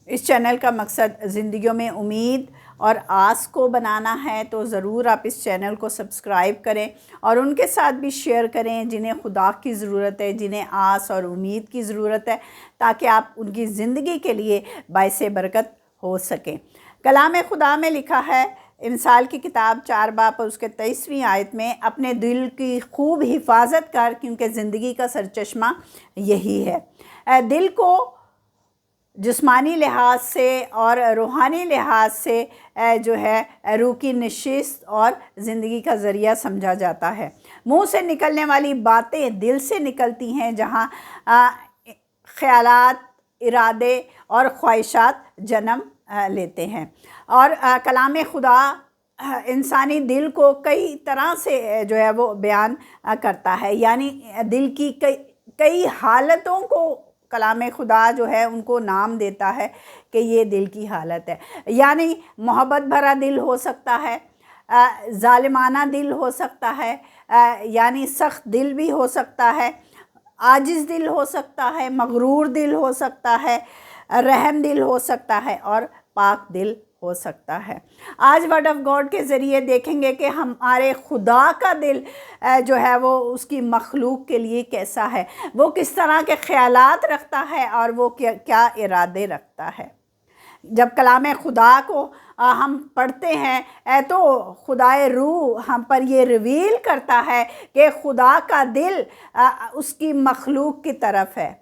اس channel کا مقصد زندگیوں میں امید اور آس کو بنانا ہے، تو ضرور آپ اس چینل کو سبسکرائب کریں اور ان کے ساتھ بھی شیئر کریں جنہیں خدا کی ضرورت ہے، جنہیں آس اور امید کی ضرورت ہے، تاکہ آپ ان کی زندگی کے لیے باعث برکت ہو سکیں۔ کلام خدا میں لکھا ہے، امثال کی کتاب 4 باب اور اس کے 23ویں آیت میں، اپنے دل کی خوب حفاظت کر، کیونکہ زندگی کا سرچشمہ یہی ہے۔ دل کو جسمانی لحاظ سے اور روحانی لحاظ سے جو ہے روح کی نشست اور زندگی کا ذریعہ سمجھا جاتا ہے۔ منہ سے نکلنے والی باتیں دل سے نکلتی ہیں، جہاں خیالات، ارادے اور خواہشات جنم لیتے ہیں۔ اور کلام خدا انسانی دل کو کئی طرح سے جو ہے وہ بیان کرتا ہے، یعنی دل کی کئی حالتوں کو کلام خدا جو ہے ان کو نام دیتا ہے کہ یہ دل کی حالت ہے۔ یعنی محبت بھرا دل ہو سکتا ہے، ظالمانہ دل ہو سکتا ہے، یعنی سخت دل بھی ہو سکتا ہے، عاجز دل ہو سکتا ہے، مغرور دل ہو سکتا ہے، رحم دل ہو سکتا ہے اور پاک دل ہو سکتا ہے۔ آج ورڈ آف گاڈ کے ذریعے دیکھیں گے کہ ہمارے خدا کا دل جو ہے وہ اس کی مخلوق کے لیے کیسا ہے، وہ کس طرح کے خیالات رکھتا ہے اور وہ کیا ارادے رکھتا ہے۔ جب کلام خدا کو ہم پڑھتے ہیں تو خدائے روح ہم پر یہ ریویل کرتا ہے کہ خدا کا دل اس کی مخلوق کی طرف ہے،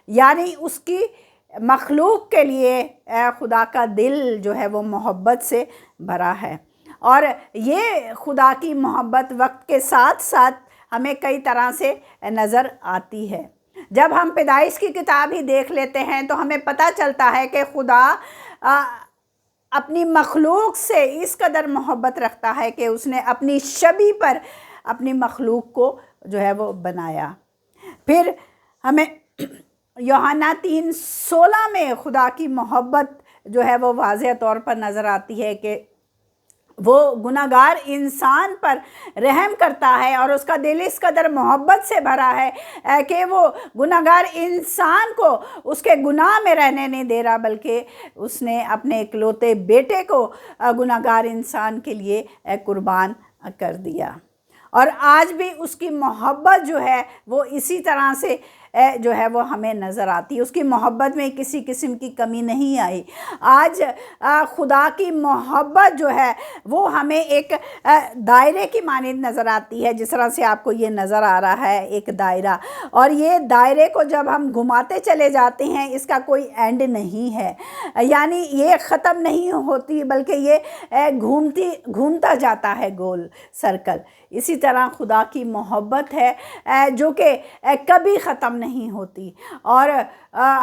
یعنی اس کی مخلوق کے لیے خدا کا دل جو ہے وہ محبت سے بھرا ہے۔ اور یہ خدا کی محبت وقت کے ساتھ ساتھ ہمیں کئی طرح سے نظر آتی ہے۔ جب ہم پیدائش کی کتاب ہی دیکھ لیتے ہیں تو ہمیں پتہ چلتا ہے کہ خدا اپنی مخلوق سے اس قدر محبت رکھتا ہے کہ اس نے اپنی شبیہ پر اپنی مخلوق کو جو ہے وہ بنایا۔ پھر ہمیں یوحنا 3:16 میں خدا کی محبت جو ہے وہ واضح طور پر نظر آتی ہے کہ وہ گناہگار انسان پر رحم کرتا ہے اور اس کا دل اس قدر محبت سے بھرا ہے کہ وہ گناہگار انسان کو اس کے گناہ میں رہنے نہیں دے رہا، بلکہ اس نے اپنے اکلوتے بیٹے کو گناہگار انسان کے لیے قربان کر دیا۔ اور آج بھی اس کی محبت جو ہے وہ اسی طرح سے جو ہے وہ ہمیں نظر آتی ہے، اس کی محبت میں کسی قسم کی کمی نہیں آئی۔ آج خدا کی محبت جو ہے وہ ہمیں ایک دائرے کی مانند نظر آتی ہے، جس طرح سے آپ کو یہ نظر آ رہا ہے ایک دائرہ، اور یہ دائرے کو جب ہم گھماتے چلے جاتے ہیں اس کا کوئی اینڈ نہیں ہے، یعنی یہ ختم نہیں ہوتی بلکہ یہ گھومتا جاتا ہے گول سرکل۔ اسی طرح خدا کی محبت ہے جو کہ کبھی ختم نہیں ہوتی، اور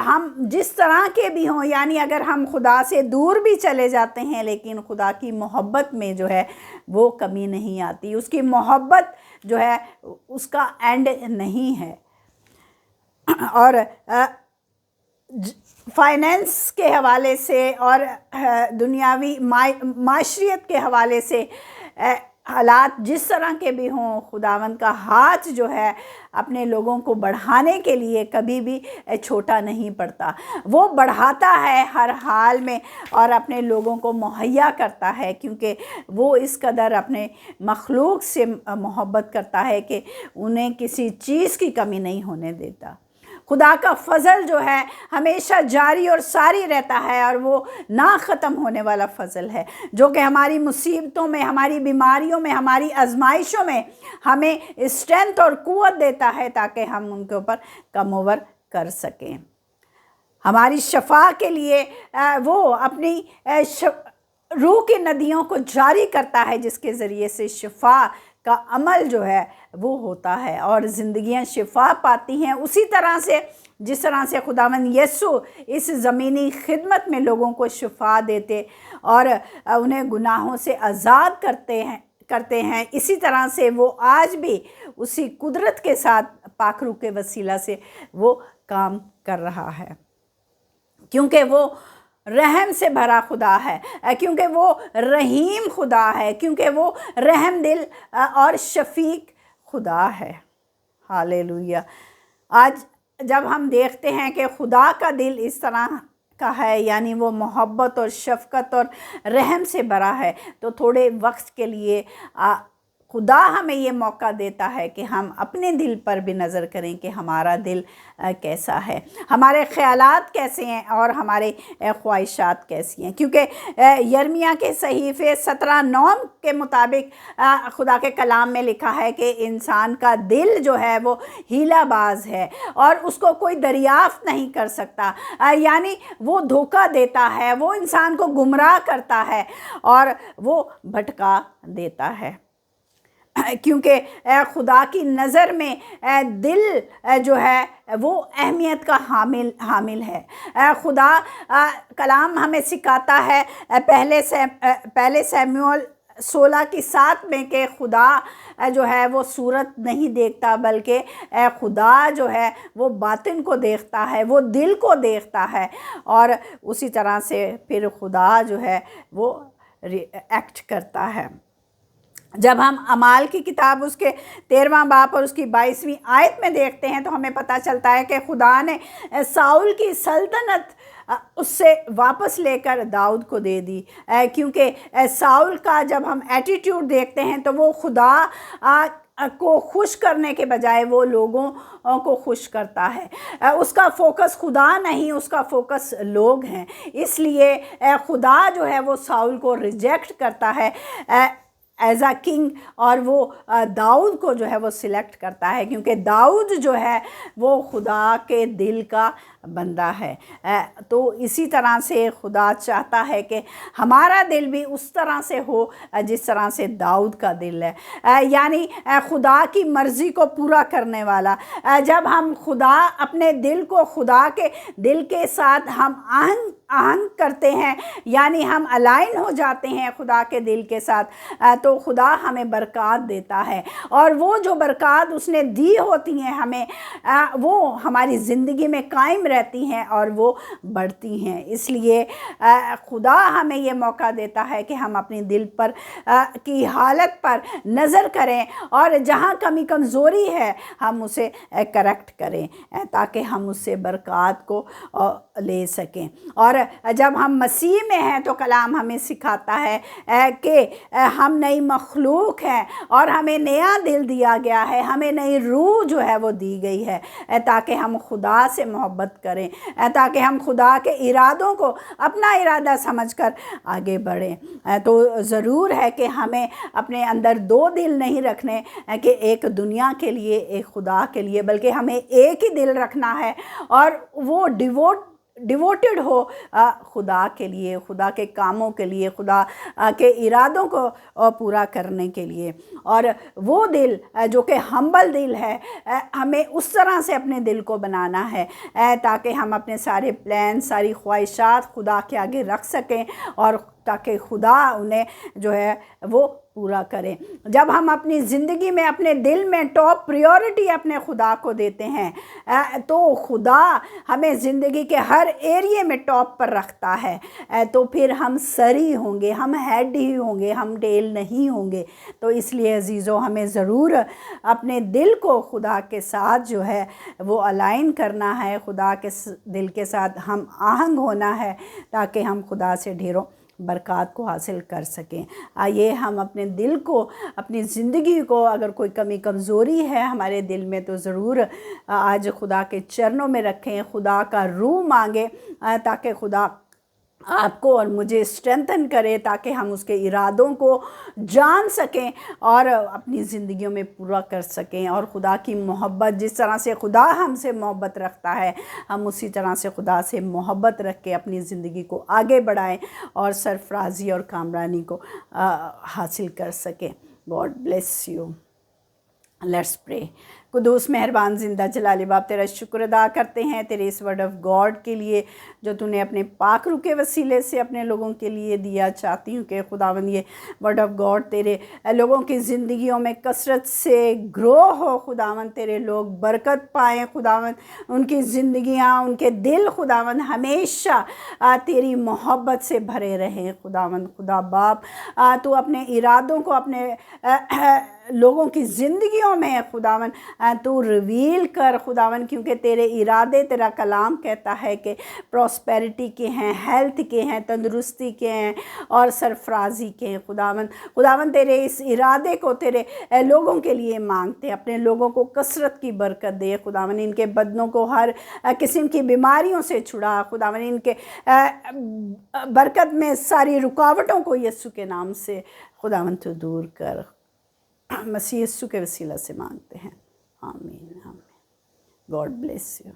ہم جس طرح کے بھی ہوں، یعنی اگر ہم خدا سے دور بھی چلے جاتے ہیں لیکن خدا کی محبت میں جو ہے وہ کمی نہیں آتی، اس کی محبت جو ہے اس کا اینڈ نہیں ہے۔ اور فائنینس کے حوالے سے اور دنیاوی معاشیت کے حوالے سے حالات جس طرح کے بھی ہوں، خداوند کا ہاتھ جو ہے اپنے لوگوں کو بڑھانے کے لیے کبھی بھی چھوٹا نہیں پڑتا، وہ بڑھاتا ہے ہر حال میں اور اپنے لوگوں کو مہیا کرتا ہے، کیونکہ وہ اس قدر اپنے مخلوق سے محبت کرتا ہے کہ انہیں کسی چیز کی کمی نہیں ہونے دیتا۔ خدا کا فضل جو ہے ہمیشہ جاری اور ساری رہتا ہے، اور وہ نہ ختم ہونے والا فضل ہے، جو کہ ہماری مصیبتوں میں، ہماری بیماریوں میں، ہماری آزمائشوں میں ہمیں اسٹرینتھ اور قوت دیتا ہے تاکہ ہم ان کے اوپر کم اوور کر سکیں۔ ہماری شفا کے لیے وہ اپنی روح کی ندیوں کو جاری کرتا ہے، جس کے ذریعے سے شفا کا عمل جو ہے وہ ہوتا ہے اور زندگیاں شفا پاتی ہیں، اسی طرح سے جس طرح سے خداوند یسوع اس زمینی خدمت میں لوگوں کو شفا دیتے اور انہیں گناہوں سے آزاد کرتے ہیں، اسی طرح سے وہ آج بھی اسی قدرت کے ساتھ پاک روح کے وسیلہ سے وہ کام کر رہا ہے، کیونکہ وہ رحم سے بھرا خدا ہے، کیونکہ وہ رحیم خدا ہے، کیونکہ وہ رحم دل اور شفیق خدا ہے۔ ہاللیلویہ۔ آج جب ہم دیکھتے ہیں کہ خدا کا دل اس طرح کا ہے, یعنی وہ محبت اور شفقت اور رحم سے بھرا ہے، تو تھوڑے وقت کے لیے خدا ہمیں یہ موقع دیتا ہے کہ ہم اپنے دل پر بھی نظر کریں کہ ہمارا دل کیسا ہے، ہمارے خیالات کیسے ہیں اور ہمارے خواہشات کیسی ہیں، کیونکہ یرمیہ کے صحیفے 17:9 کے مطابق خدا کے کلام میں لکھا ہے کہ انسان کا دل جو ہے وہ ہیلہ باز ہے اور اس کو کوئی دریافت نہیں کر سکتا، یعنی وہ دھوکہ دیتا ہے، وہ انسان کو گمراہ کرتا ہے اور وہ بھٹکا دیتا ہے، کیونکہ خدا کی نظر میں دل جو ہے وہ اہمیت کا حامل ہے۔ خدا کلام ہمیں سکھاتا ہے پہلے سیموئیل 16:7 میں کہ خدا جو ہے وہ صورت نہیں دیکھتا، بلکہ خدا جو ہے وہ باطن کو دیکھتا ہے، وہ دل کو دیکھتا ہے، اور اسی طرح سے پھر خدا جو ہے وہ ایکٹ کرتا ہے۔ جب ہم اعمال کی کتاب اس کے 13واں باب اور اس کی 22ویں آیت میں دیکھتے ہیں تو ہمیں پتہ چلتا ہے کہ خدا نے ساؤل کی سلطنت اس سے واپس لے کر داؤد کو دے دی، کیونکہ ساؤل کا جب ہم ایٹیٹیوڈ دیکھتے ہیں تو وہ خدا کو خوش کرنے کے بجائے وہ لوگوں کو خوش کرتا ہے، اس کا فوکس خدا نہیں، اس کا فوکس لوگ ہیں، اس لیے خدا جو ہے وہ ساؤل کو ریجیکٹ کرتا ہے ایز اے کنگ، اور وہ داؤد کو جو ہے وہ سلیکٹ کرتا ہے، کیونکہ داؤد جو ہے وہ خدا کے دل کا بندہ ہے۔ تو اسی طرح سے خدا چاہتا ہے کہ ہمارا دل بھی اس طرح سے ہو جس طرح سے داؤد کا دل ہے، یعنی خدا کی مرضی کو پورا کرنے والا۔ جب ہم خدا اپنے دل کو خدا کے دل کے ساتھ ہم آہنگ کرتے ہیں، یعنی ہم الائن ہو جاتے ہیں خدا کے دل کے ساتھ، تو خدا ہمیں برکات دیتا ہے، اور وہ جو برکات اس نے دی ہوتی ہیں ہمیں، وہ ہماری زندگی میں قائم رہتی ہیں اور وہ بڑھتی ہیں۔ اس لیے خدا ہمیں یہ موقع دیتا ہے کہ ہم اپنی دل پر کی حالت پر نظر کریں، اور جہاں کمی کمزوری ہے ہم اسے کریکٹ کریں تاکہ ہم اس سے برکات کو لے سکیں۔ اور جب ہم مسیح میں ہیں تو کلام ہمیں سکھاتا ہے کہ ہم نئی مخلوق ہیں اور ہمیں نیا دل دیا گیا ہے، ہمیں نئی روح جو ہے وہ دی گئی ہے تاکہ ہم خدا سے محبت کریں، تاکہ ہم خدا کے ارادوں کو اپنا ارادہ سمجھ کر آگے بڑھیں۔ تو ضرور ہے کہ ہمیں اپنے اندر دو دل نہیں رکھنے کہ ایک دنیا کے لیے ایک خدا کے لیے، بلکہ ہمیں ایک ہی دل رکھنا ہے اور وہ ڈیووٹڈ ہو خدا کے لیے، خدا کے کاموں کے لیے، خدا کے ارادوں کو پورا کرنے کے لیے۔ اور وہ دل جو کہ ہمبل دل ہے، ہمیں اس طرح سے اپنے دل کو بنانا ہے تاکہ ہم اپنے سارے پلان، ساری خواہشات خدا کے آگے رکھ سکیں اور تاکہ خدا انہیں جو ہے وہ پورا کرے۔ جب ہم اپنی زندگی میں اپنے دل میں ٹاپ پریورٹی اپنے خدا کو دیتے ہیں تو خدا ہمیں زندگی کے ہر ایریے میں ٹاپ پر رکھتا ہے، تو پھر ہم سر ہی ہوں گے، ہم ہیڈ ہی ہوں گے، ہم ٹیل نہیں ہوں گے۔ تو اس لیے عزیزو ہمیں ضرور اپنے دل کو خدا کے ساتھ جو ہے وہ الائن کرنا ہے، خدا کے دل کے ساتھ ہم آہنگ ہونا ہے تاکہ ہم خدا سے ڈھیروں برکات کو حاصل کر سکیں۔ آئیے ہم اپنے دل کو، اپنی زندگی کو، اگر کوئی کمی کمزوری ہے ہمارے دل میں تو ضرور آج خدا کے چرنوں میں رکھیں، خدا کا روح مانگیں تاکہ خدا آپ کو اور مجھے اسٹرینتھن کرے تاکہ ہم اس کے ارادوں کو جان سکیں اور اپنی زندگیوں میں پورا کر سکیں، اور خدا کی محبت، جس طرح سے خدا ہم سے محبت رکھتا ہے ہم اسی طرح سے خدا سے محبت رکھ کے اپنی زندگی کو آگے بڑھائیں اور سرفرازی اور کامرانی کو حاصل کر سکیں۔ God bless you. لیٹس پرے۔ قدوس مہربان زندہ جلالی باپ، تیرا شکر ادا کرتے ہیں تیرے اس ورڈ آف گاڈ کے لیے جو تو نے اپنے پاک روح کے وسیلے سے اپنے لوگوں کے لیے دیا۔ چاہتی ہوں کہ خداوند یہ ورڈ آف گاڈ تیرے لوگوں کی زندگیوں میں کثرت سے گرو ہو، خداوند تیرے لوگ برکت پائیں، خداوند ان کی زندگیاں، ان کے دل خداوند ہمیشہ تیری محبت سے بھرے رہیں۔ خداوند خدا باپ، تو اپنے ارادوں کو اپنے لوگوں کی زندگیوں میں خداوند تو ریویل کر خداوند، کیونکہ تیرے ارادے، تیرا کلام کہتا ہے کہ پراسپیرٹی کے ہیں، ہیلتھ کے ہیں، تندرستی کے ہیں اور سرفرازی کے ہیں۔ خداوند تیرے اس ارادے کو تیرے لوگوں کے لیے مانگتے، اپنے لوگوں کو کثرت کی برکت دے خداوند، ان کے بدنوں کو ہر قسم کی بیماریوں سے چھڑا خداوند، ان کے برکت میں ساری رکاوٹوں کو یسوع کے نام سے خداوند تو دور کر، مسیح یسوع کے وسیلہ سے مانگتے ہیں، آمین آمین۔ God bless you.